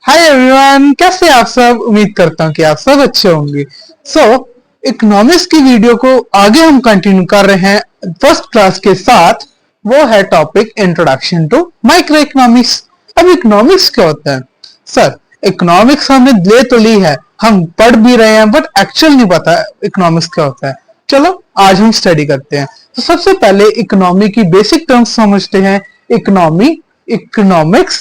Hi everyone, कैसे आप सब। उम्मीद करता हूँ कि आप सब अच्छे होंगे। इकोनॉमिक्स की वीडियो को आगे हम कंटिन्यू कर रहे हैं फर्स्ट क्लास के साथ। वो है topic introduction to micro economics. अब इकोनॉमिक्स क्या होता है सर? इकोनॉमिक्स हमने ले तो ली है, हम पढ़ भी रहे हैं, बट एक्चुअल नहीं पता इकोनॉमिक्स क्या होता है। चलो आज हम स्टडी करते हैं। तो सबसे पहले इकोनॉमी की बेसिक टर्म्स समझते हैं। इकोनॉमी, इकोनॉमिक्स,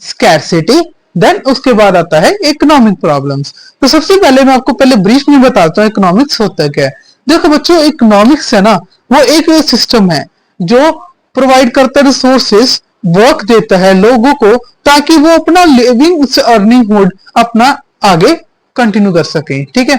स्कैरसिटी, देन उसके बाद आता है इकोनॉमिक प्रॉब्लम्स। तो सबसे पहले मैं आपको पहले ब्रीफ में बताता हूँ इकोनॉमिक्स होता है क्या है। देखो बच्चों, इकोनॉमिक्स है ना, वो एक सिस्टम है जो प्रोवाइड करता है रिसोर्सेस, वर्क देता है लोगों को, ताकि वो अपना लिविंग अर्निंग मोड अपना आगे कंटिन्यू कर सकें। ठीक है,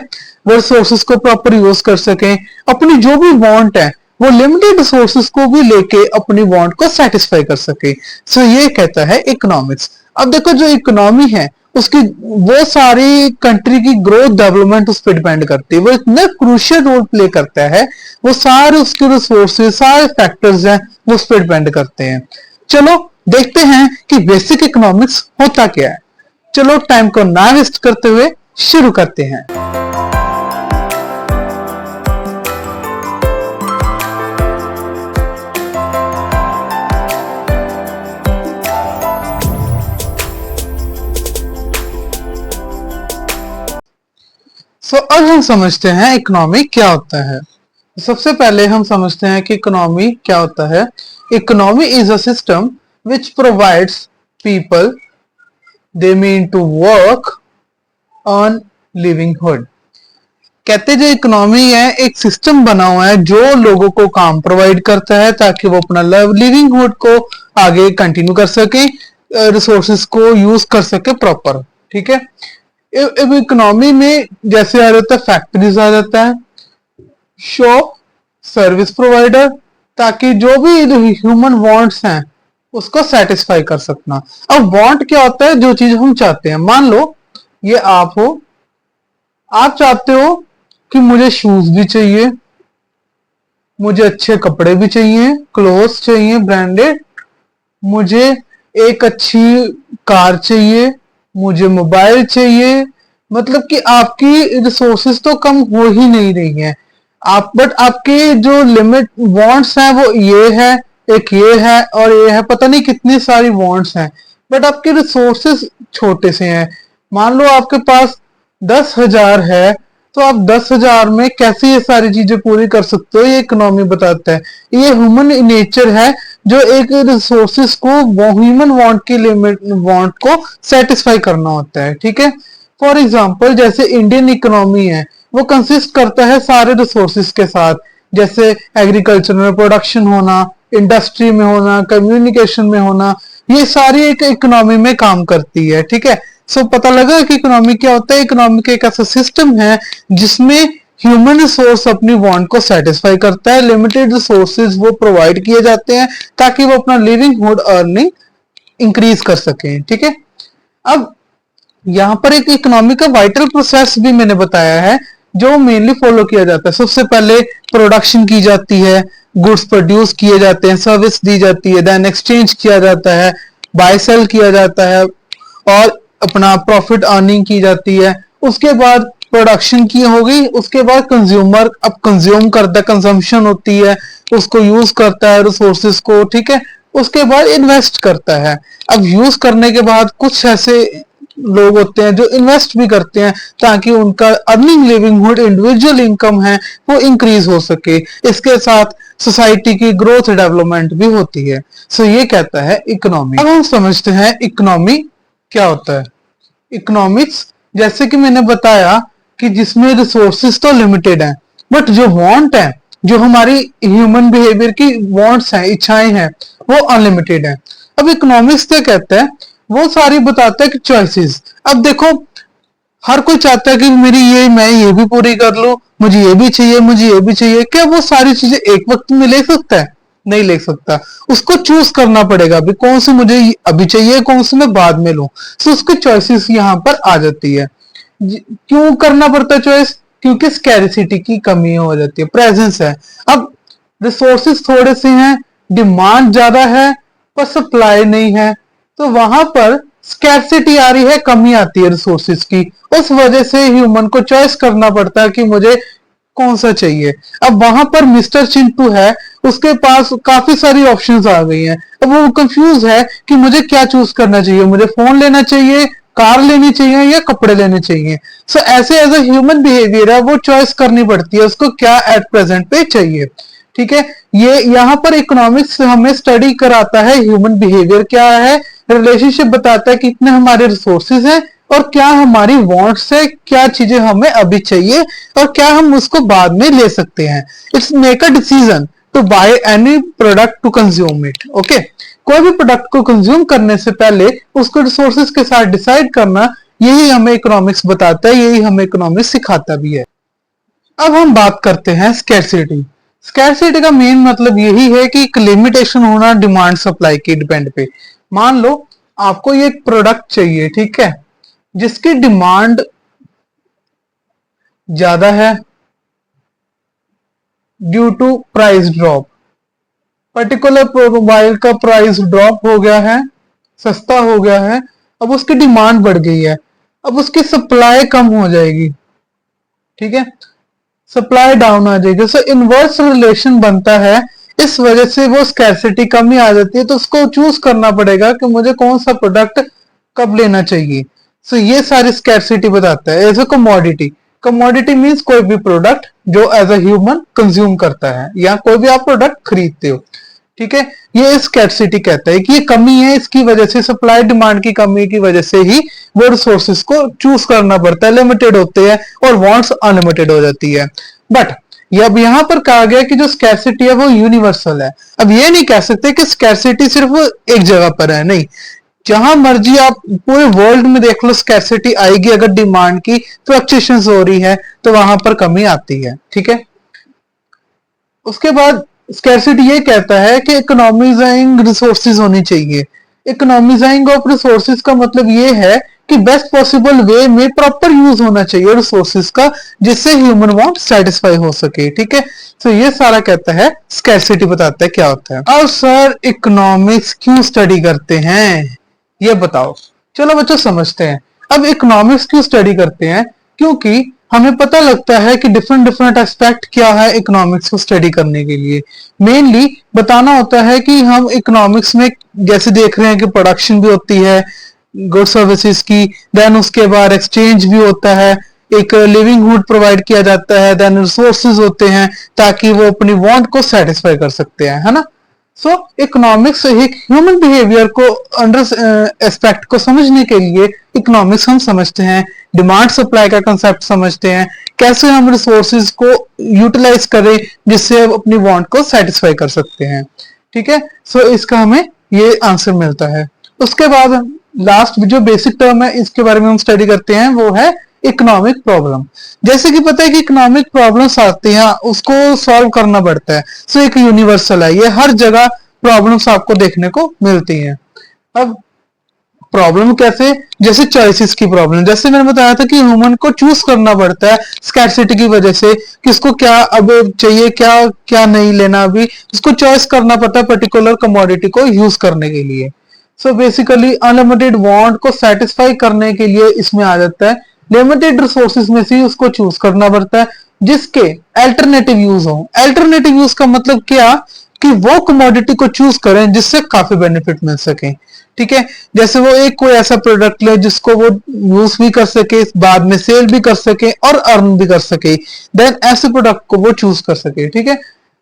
वो रिसोर्सेस को प्रॉपर यूज कर सकें, अपनी जो भी वांट है वो लिमिटेड रिसोर्सेस को भी लेके अपनी वांट को सेटिस्फाई कर सके। सो ये कहता है इकोनॉमिक्स। अब देखो, जो इकोनॉमी है उसकी वो सारी कंट्री की ग्रोथ डेवलपमेंट उस पर डिपेंड करती है, वो इतना क्रूशियल रोल प्ले करता है। वो सारे उसके रिसोर्सेज, सारे फैक्टर्स हैं, वो उस पर डिपेंड करते हैं। चलो देखते हैं कि बेसिक इकोनॉमिक्स होता क्या है। चलो टाइम को ना वेस्ट करते हुए शुरू करते हैं। अब हम समझते हैं इकोनॉमी क्या होता है। सबसे पहले हम समझते हैं कि इकोनॉमी क्या होता है। Economy is a system which provides people the mean to work on livelihood. कहते जो इकोनॉमी है, एक सिस्टम बना हुआ है जो लोगों को काम प्रोवाइड करता है ताकि वो अपना लिविंगहुड को आगे कंटिन्यू कर सके, रिसोर्सेज को यूज कर सके प्रॉपर। ठीक है, अब इकोनॉमी में जैसे आ जाता है फैक्ट्रीज आ जाता है, शॉप, सर्विस प्रोवाइडर, ताकि जो भी ह्यूमन वांट्स हैं उसको सेटिस्फाई कर सकना। अब वांट क्या होता है? जो चीज हम चाहते हैं। मान लो ये आप हो, आप चाहते हो कि मुझे शूज भी चाहिए, मुझे अच्छे कपड़े भी चाहिए, क्लोथ्स चाहिए ब्रांडेड, मुझे एक अच्छी कार चाहिए, मुझे मोबाइल चाहिए। मतलब कि आपकी रिसोर्सेज तो कम हो ही नहीं रही हैं आप, बट आपके जो लिमिट वांट्स हैं वो ये है, एक ये है और ये है, पता नहीं कितनी सारी वांट्स हैं, बट आपके रिसोर्सेज छोटे से हैं। मान लो आपके पास 10,000 है, तो आप 10,000 में कैसे ये सारी चीजें पूरी कर सकते हो, ये इकोनॉमी बताता है। ये ह्यूमन नेचर है जो एक रिसोर्सेस को ह्यूमन वांट की लिमिट वांट को सेटिस्फाई करना होता है। ठीक है, फॉर एग्जांपल जैसे इंडियन इकोनॉमी है, वो कंसिस्ट करता है सारे रिसोर्सेस के साथ, जैसे एग्रीकल्चर में प्रोडक्शन होना, इंडस्ट्री में होना, कम्युनिकेशन में होना, ये सारी एक इकोनॉमी में काम करती है। ठीक है, पता लगा कि इकोनॉमी क्या होता है। इकोनॉमी एक ऐसा सिस्टम है जिसमें ह्यूमन रिसोर्स अपनी वांट को सेटिस्फाई करता है, लिमिटेड रिसोर्सेज वो प्रोवाइड किए जाते हैं ताकि वो अपना लिविंगहुड अर्निंग इंक्रीज कर सके। ठीक है, अब यहाँ पर एक इकोनॉमी का वाइटल प्रोसेस भी मैंने बताया है जो मेनली फॉलो किया जाता है। सबसे पहले प्रोडक्शन की जाती है, गुड्स प्रोड्यूस किए जाते हैं, सर्विस दी जाती है, देन एक्सचेंज किया जाता है, बाय सेल किया जाता है और अपना प्रॉफिट अर्निंग की जाती है। उसके बाद प्रोडक्शन की होगी, उसके बाद कंज्यूमर अब कंज्यूम करता है, कंजम्पशन होती है, उसको यूज करता है रिसोर्सेज को। ठीक है, उसके बाद इन्वेस्ट करता है। अब यूज करने के बाद कुछ ऐसे लोग होते हैं जो इन्वेस्ट भी करते हैं ताकि उनका अर्निंग लिविंगहुड इंडिविजुअल इनकम है वो इंक्रीज हो सके। इसके साथ सोसाइटी की ग्रोथ डेवलपमेंट भी होती है। ये कहता है इकोनॉमी। अब हम समझते हैं इकोनॉमी क्या होता है। इकोनॉमिक्स जैसे कि मैंने बताया कि जिसमें रिसोर्सेज तो लिमिटेड हैं, बट जो वांट है, जो हमारी ह्यूमन बिहेवियर की वांट्स हैं, इच्छाएं हैं, वो अनलिमिटेड है। अब इकोनॉमिक्स क्या कहता है? वो सारी बताता है कि चॉइसेस। अब देखो, हर कोई चाहता है कि मैं ये भी पूरी कर लूं, मुझे ये भी चाहिए, मुझे ये भी चाहिए। क्या वो सारी चीजें एक वक्त में ले सकता है? नहीं ले सकता। उसको चूज करना पड़ेगा अभी कौन सी मुझे अभी चाहिए, कौन सी मैं बाद में लूं। उसकी चॉइसेस यहाँ पर आ जाती है। क्यों करना पड़ता है चॉइस? क्योंकि स्कैरिसिटी की कमी हो जाती है, प्रेजेंस है। अब रिसोर्सेस थोड़े से हैं, डिमांड ज्यादा है पर सप्लाई नहीं है, तो वहां पर स्कैरसिटी आ रही है, कमी आती है रिसोर्सेज की, उस वजह से ह्यूमन को चॉइस करना पड़ता है कि मुझे कौन सा चाहिए। अब वहां पर मिस्टर चिंटू है, उसके पास काफी सारी ऑप्शंस आ गई हैं। अब वो कंफ्यूज है कि मुझे क्या चूज करना चाहिए, मुझे फोन लेना चाहिए, कार लेनी चाहिए या कपड़े लेने चाहिए। सो ऐसे एज अ ह्यूमन बिहेवियर है, वो चॉइस करनी पड़ती है उसको क्या एट प्रेजेंट पे चाहिए। ठीक है, ये यहाँ पर इकोनॉमिक्स हमें स्टडी कराता है ह्यूमन बिहेवियर क्या है, रिलेशनशिप बताता है कितने हमारे रिसोर्सेज हैं और क्या हमारी वांट्स है, क्या चीजें हमें अभी चाहिए और क्या हम उसको बाद में ले सकते हैं। It's make a decision to buy any product to consume it. Okay, कोई भी प्रोडक्ट को कंज्यूम करने से पहले उसको रिसोर्सेज के साथ डिसाइड करना, यही हमें इकोनॉमिक्स बताता है, यही हमें इकोनॉमिक्स सिखाता भी है। अब हम बात करते हैं स्कैरसिटी। स्कैरसिटी का मेन मतलब यही है कि एक लिमिटेशन होना डिमांड सप्लाई की डिपेंड पे। मान लो आपको ये एक प्रोडक्ट चाहिए, ठीक है, जिसकी डिमांड ज्यादा है due to price drop. Particular mobile का प्राइस ड्रॉप हो गया है, सस्ता हो गया है, अब उसकी डिमांड बढ़ गई है, अब उसकी सप्लाई कम हो जाएगी। ठीक है, सप्लाई डाउन आ जाएगी, सो इनवर्स रिलेशन बनता है, इस वजह से वो स्कैरसिटी कम ही आ जाती है। तो उसको चूज करना पड़ेगा कि मुझे कौन सा प्रोडक्ट कब लेना चाहिए। सो ये सारी स्कैरसिटी बताता है। As a commodity, commodity means कोई भी प्रोडक्ट जो एज अ ह्यूमन कंज्यूम करता है या कोई भी आप प्रोडक्ट खरीदते हो। ठीक है, ये स्कैरसिटी कहता है कि ये कमी है, इसकी वजह से सप्लाई डिमांड की कमी की वजह से ही वो रिसोर्सेज को चूज करना पड़ता है, लिमिटेड होते हैं और वांट्स अनलिमिटेड हो जाती है। बट ये अब यहां पर कहा गया कि जो स्कैरसिटी है वो यूनिवर्सल है। अब ये नहीं कह सकते कि स्कैरसिटी सिर्फ एक जगह पर है, नहीं, जहां मर्जी आप पूरे वर्ल्ड में देख लो स्कैरसिटी आएगी। अगर डिमांड की फ्लक्चुएशंस हो रही है तो वहां पर कमी आती है। ठीक है, उसके बाद स्कैरसिटी ये कहता है कि इकोनॉमिजाइंग रिसोर्सेज होनी चाहिए। इकोनॉमिजाइंग ऑफ रिसोर्सेज का मतलब ये है कि बेस्ट पॉसिबल वे में प्रॉपर यूज होना चाहिए रिसोर्सेज का, जिससे ह्यूमन वांट सेटिस्फाई हो सके। ठीक है, तो ये सारा कहता है, स्कैरसिटी बताता है क्या होता है। अब सर इकोनॉमिक्स क्यों स्टडी करते हैं ये बताओ। चलो बच्चों समझते हैं। अब इकोनॉमिक्स क्यों स्टडी करते हैं, क्योंकि हमें पता लगता है कि डिफरेंट डिफरेंट एस्पेक्ट क्या है इकोनॉमिक्स को स्टडी करने के लिए। मेनली बताना होता है कि हम इकोनॉमिक्स में जैसे देख रहे हैं कि प्रोडक्शन भी होती है गुड सर्विसेज की, देन उसके बाद एक्सचेंज भी होता है, एक लिविंगहुड प्रोवाइड किया जाता है, देन रिसोर्सेज होते हैं ताकि वो अपनी वांट को सेटिस्फाई कर सकते हैं, है ना। सो इकोनॉमिक्स एक ह्यूमन बिहेवियर को अंडर एस्पेक्ट को समझने के लिए इकोनॉमिक्स हम समझते हैं, डिमांड सप्लाई का कंसेप्ट समझते हैं, कैसे हम रिसोर्सेज को यूटिलाइज करें जिससे हम अपनी वांट को सेटिस्फाई कर सकते हैं। ठीक है, सो इसका हमें ये आंसर मिलता है। उसके बाद लास्ट जो बेसिक टर्म है इसके बारे में हम स्टडी करते हैं, वो है इकोनॉमिक प्रॉब्लम। जैसे कि पता है कि इकोनॉमिक प्रॉब्लम्स आती हैं, उसको सॉल्व करना पड़ता है। सो एक यूनिवर्सल है, ये हर जगह प्रॉब्लम्स आपको देखने को मिलती हैं। अब प्रॉब्लम कैसे, जैसे चॉइसेस की प्रॉब्लम, जैसे मैंने बताया था कि ह्यूमन को चूज करना पड़ता है स्कैरसिटी की वजह से, किसको क्या अब चाहिए, क्या क्या नहीं लेना, अभी उसको चॉइस करना पड़ता है पर्टिकुलर कमोडिटी को यूज करने के लिए। सो बेसिकली अनलिमिटेड वांट को सेटिस्फाई करने के लिए इसमें आ जाता है लिमिटेड रिसोर्सेज में से उसको चूज करना पड़ता है जिसके अल्टरनेटिव यूज हो। अल्टरनेटिव यूज का मतलब क्या, कि वो कमोडिटी को चूज करें जिससे काफी बेनिफिट मिल सके। ठीक है, जैसे वो एक कोई ऐसा प्रोडक्ट ले जिसको वो यूज भी कर सके, बाद में सेल भी कर सके और अर्न भी कर सके, देन ऐसे प्रोडक्ट को वो चूज कर सके। ठीक है,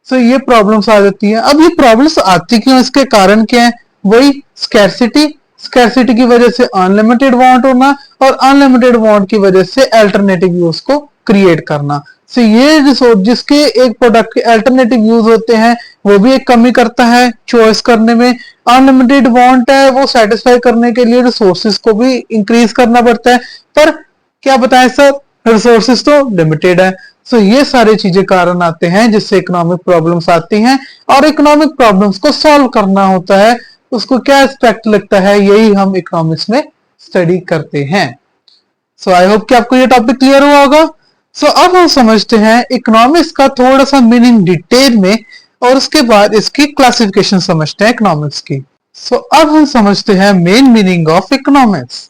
सो ये प्रॉब्लम्स आ जाती हैं। अब ये प्रॉब्लम्स आती क्यों, इसके कारण क्या है, वही स्कैरसिटी, स्कैरसिटी की वजह से अनलिमिटेड वांट होना और अनलिमिटेड वांट की वजह से अल्टरनेटिव यूज को क्रिएट करना। सो ये रिसोर्स जिसके एक प्रोडक्ट के अल्टरनेटिव यूज होते हैं वो भी एक कमी करता है चॉइस करने में। अनलिमिटेड वांट है, वो सेटिस्फाई करने के लिए रिसोर्सेज को भी इंक्रीज करना पड़ता है, पर क्या बताएं सर, रिसोर्सेज तो लिमिटेड है। सो ये सारी चीजें कारण आते हैं जिससे इकोनॉमिक प्रॉब्लम्स आती हैं, और इकोनॉमिक प्रॉब्लम्स को सॉल्व करना होता है, उसको क्या एस्पेक्ट लगता है, यही हम इकोनॉमिक्स में स्टडी करते हैं। सो आई होप कि आपको ये टॉपिक क्लियर हुआ होगा। सो अब हम समझते हैं इकोनॉमिक्स का थोड़ा सा मीनिंग डिटेल में, और उसके बाद इसकी क्लासिफिकेशन समझते हैं इकोनॉमिक्स की। अब हम समझते हैं main meaning of economics.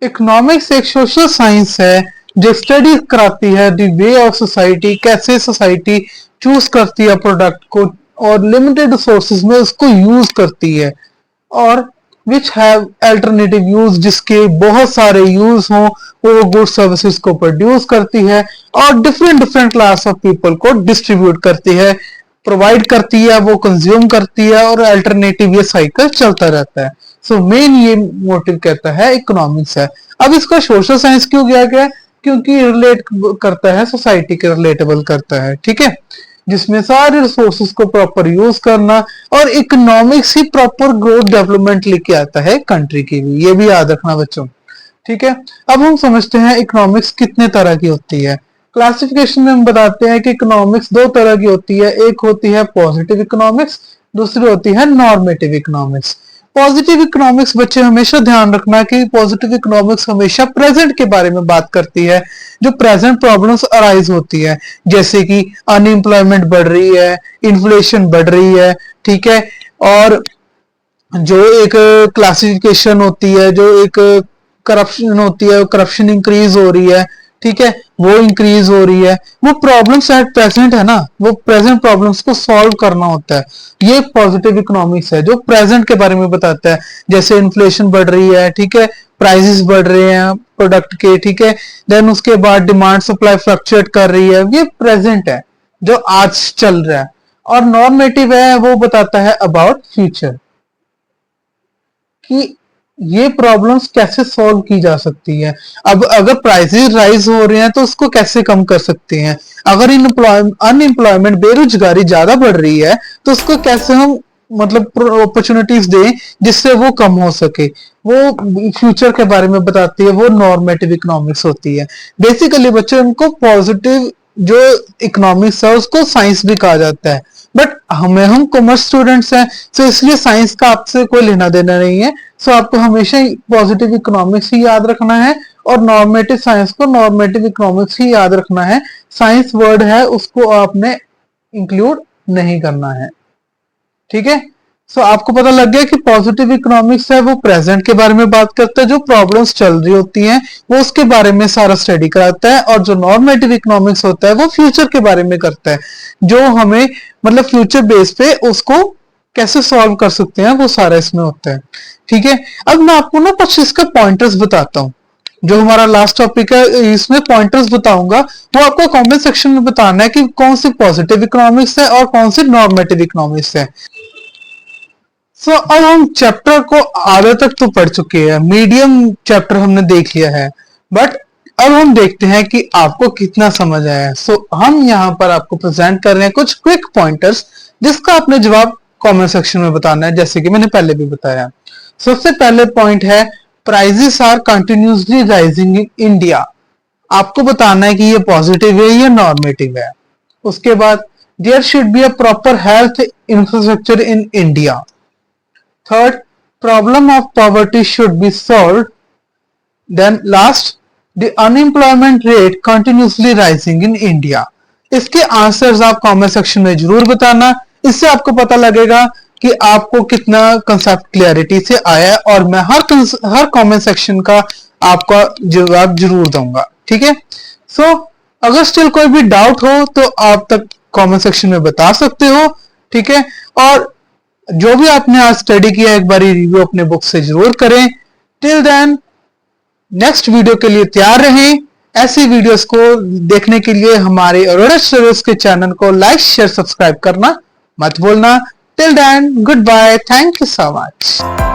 Economics एक सोशल साइंस है जो स्टडी कराती है द वे ऑफ सोसाइटी, कैसे सोसाइटी चूज करती है प्रोडक्ट को और लिमिटेड रिसोर्सेज में उसको यूज करती है, और विच हैव अल्टरनेटिव यूज, जिसके बहुत सारे यूज हों, वो गुड सर्विसेज को प्रोड्यूस करती है और different different class of people को डिस्ट्रीब्यूट करती है, प्रोवाइड करती है, वो कंज्यूम करती है और अल्टरनेटिव ये साइकिल चलता रहता है। सो मेन ये मोटिव कहता है इकोनॉमिक्स है। अब इसका सोशल साइंस क्यों किया गया? क्योंकि रिलेट करता है, सोसाइटी के रिलेटेबल करता है, ठीक है, जिसमें सारे रिसोर्सेज को प्रॉपर यूज करना, और इकोनॉमिक्स ही प्रॉपर ग्रोथ डेवलपमेंट लेके आता है कंट्री की भी, ये भी याद रखना बच्चों, ठीक है। अब हम समझते हैं इकोनॉमिक्स कितने तरह की होती है। क्लासिफिकेशन में हम बताते हैं कि इकोनॉमिक्स दो तरह की होती है, एक होती है पॉजिटिव इकोनॉमिक्स, दूसरी होती है नॉर्मेटिव इकोनॉमिक्स। पॉजिटिव इकोनॉमिक्स बच्चे हमेशा ध्यान रखना कि पॉजिटिव इकोनॉमिक्स हमेशा प्रेजेंट के बारे में बात करती है, जो प्रेजेंट प्रॉब्लम्स अराइज होती है, जैसे कि अनएम्प्लॉयमेंट बढ़ रही है, इन्फ्लेशन बढ़ रही है, ठीक है, और जो एक क्लासिफिकेशन होती है, जो एक करप्शन होती है, करप्शन इंक्रीज हो रही है, ठीक है, वो इंक्रीज हो रही है, वो प्रॉब्लम्स एट प्रेजेंट है ना, वो प्रेजेंट प्रॉब्लम्स को सॉल्व करना होता है। ये पॉजिटिव इकोनॉमिक्स है जो प्रेजेंट के बारे में बताता है, जैसे इन्फ्लेशन बढ़ रही है, ठीक है, प्राइसेस बढ़ रहे हैं प्रोडक्ट के, ठीक है, देन उसके बाद डिमांड सप्लाई फ्लक्चुएट कर रही है, ये प्रेजेंट है जो आज चल रहा है। और नॉर्मेटिव है, वो बताता है अबाउट फ्यूचर, कि ये प्रॉब्लम्स कैसे सॉल्व की जा सकती है। अब अगर प्राइसेस राइज हो रहे हैं तो उसको कैसे कम कर सकते हैं, अगर अनएम्प्लॉयमेंट बेरोजगारी ज्यादा बढ़ रही है तो उसको कैसे हम मतलब अपॉर्चुनिटीज दें जिससे वो कम हो सके, वो फ्यूचर के बारे में बताती है, वो नॉर्मेटिव इकोनॉमिक्स होती है। बेसिकली बच्चों इनको पॉजिटिव जो इकोनॉमिक्स है उसको साइंस भी कहा जाता है, बट हम कॉमर्स स्टूडेंट्स हैं, तो इसलिए साइंस का आपसे कोई लेना देना नहीं है। सो आपको हमेशा पॉजिटिव इकोनॉमिक्स ही याद रखना है और नॉर्मेटिव साइंस को नॉर्मेटिव इकोनॉमिक्स ही याद रखना है। साइंस वर्ड है उसको आपने इंक्लूड नहीं करना है, ठीक है। सो आपको पता लग गया कि पॉजिटिव इकोनॉमिक्स है वो प्रेजेंट के बारे में बात करता है, जो प्रॉब्लम्स चल रही होती हैं वो उसके बारे में सारा स्टडी कराता है, और जो नॉर्मेटिव इकोनॉमिक्स होता है वो फ्यूचर के बारे में करता है, जो हमें मतलब फ्यूचर बेस पे उसको कैसे सॉल्व कर सकते हैं वो सारा इसमें होता है, ठीक है। अब मैं आपको ना कुछ इसके पॉइंटर्स बताता हूँ, जो हमारा लास्ट टॉपिक है इसमें पॉइंटर्स बताऊंगा, वो आपको कमेंट सेक्शन में बताना है कि कौन सी पॉजिटिव इकोनॉमिक्स है और कौन सी नॉर्मेटिव इकोनॉमिक्स है। अब हम चैप्टर को आधे तक तो पढ़ चुके हैं, मीडियम चैप्टर हमने देख लिया है, बट अब हम देखते हैं कि आपको कितना समझ आया है। हम यहाँ पर आपको प्रेजेंट कर रहे हैं कुछ क्विक पॉइंटर्स जिसका आपने जवाब कमेंट सेक्शन में बताना है, जैसे कि मैंने पहले भी बताया। सबसे पहले पॉइंट है prices are continuously rising in India. आपको बताना है कि ये पॉजिटिव है या नॉर्मेटिव है। उसके बाद there should be a proper health infrastructure in India. Third, problem of poverty should be solved. Then last, the unemployment rate continuously rising in India. इसके आंसर्स आप कमेंट सेक्शन में जरूर बताना, इससे आपको पता लगेगा कि आपको कितना कंसेप्ट क्लैरिटी से आया है, और मैं हर कमेंट सेक्शन का आपका जवाब जरूर दूंगा, ठीक है। अगर स्टिल कोई भी डाउट हो तो आप तक कमेंट सेक्शन में बता सकते हो, ठीक है। और जो भी आपने आज स्टडी किया एक बार रिव्यू अपने बुक से जरूर करें। टिल देन नेक्स्ट वीडियो के लिए तैयार रहें। ऐसी वीडियोस को देखने के लिए हमारे अरोड़ा स्टडीज के चैनल को लाइक शेयर सब्सक्राइब करना मत भूलना। Till then good bye, thank you so much.